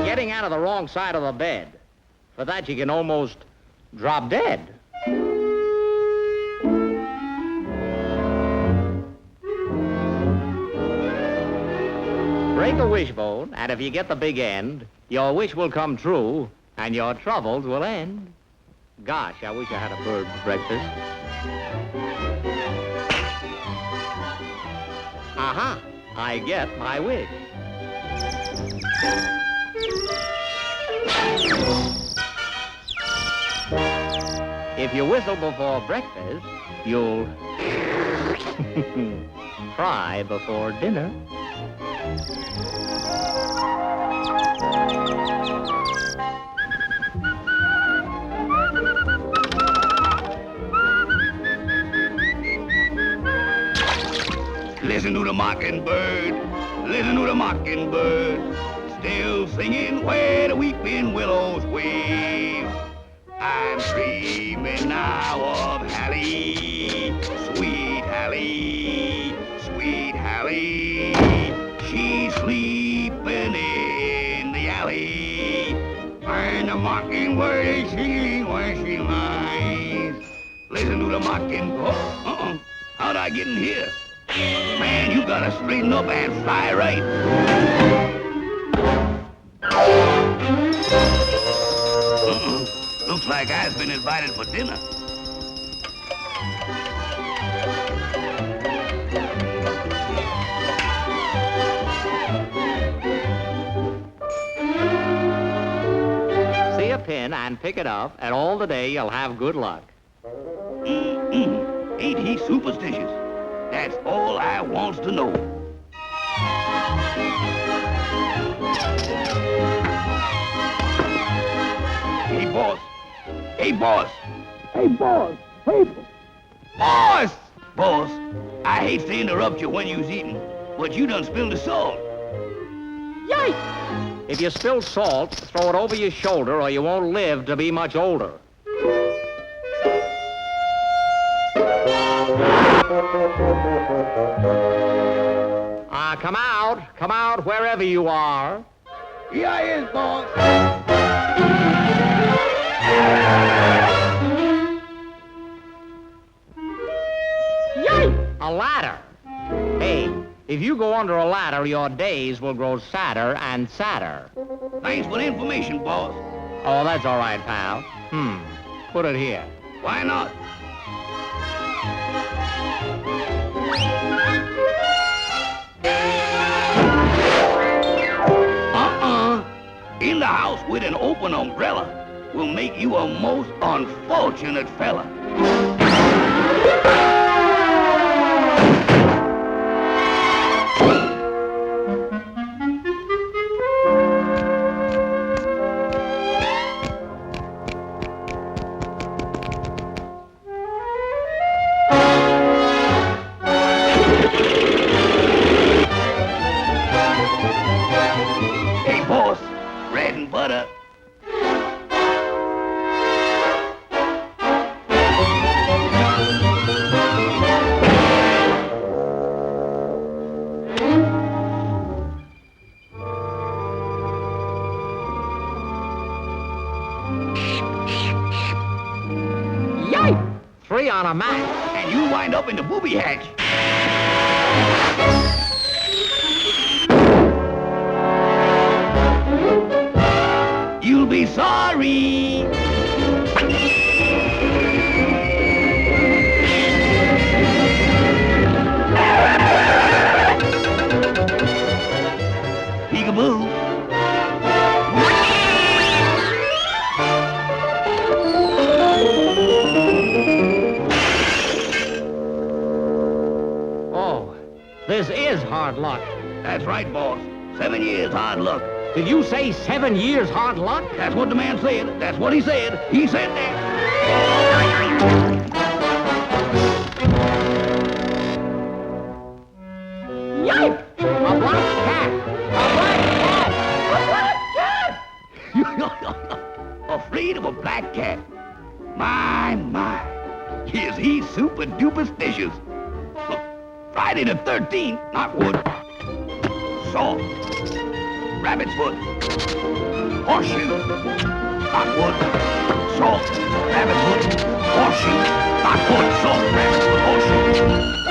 Getting out of the wrong side of the bed. For that, you can almost drop dead. Break a wishbone, and if you get the big end, your wish will come true, and your troubles will end. Gosh, I wish I had a bird for breakfast. Aha! I get my wish. If you whistle before breakfast, you'll cry before dinner. Listen to the mockingbird, listen to the mockingbird, still singing where the weeping willows wave. I'm dreaming now of Hallie, sweet Hallie, sweet Hallie. She's sleeping in the alley, and the mockingbird is singing where she lies. Listen to the mockingbird. How'd I get in here? Man, you gotta straighten up and fly right. Looks like I've been invited for dinner. See a pin and pick it up, and all the day you'll have good luck. Ain't he superstitious? That's all I wants to know. Hey, boss. Hey, boss. Hey, boss. Hey, boss. Boss, I hate to interrupt you when you's eating, but you done spilled the salt. Yikes! If you spill salt, throw it over your shoulder or you won't live to be much older. Come out wherever you are. Here I is, boss. Yay! A ladder. Hey, if you go under a ladder, your days will grow sadder and sadder. Thanks for the information, boss. Oh, that's all right, pal. Put it here. Why not? In the house with an open umbrella will make you a most unfortunate fella. Hey, boss. Bread and butter. Yike! 3 on a match. And you wind up in the booby hatch. You'll be sorry. Peekaboo. Oh, this is hard luck. That's right, boss. 7 years hard luck. Did you say 7 years hard luck? That's what the man said. That's what he said. He said that. Yipe! A black cat! A black cat! made of a black cat. My, is he super duperstitious. Look, Friday the 13th, knotwood, salt, rabbit's foot, horseshoe, knotwood, salt, rabbit's foot, horseshoe, knotwood, salt, rabbit's foot, horseshoe.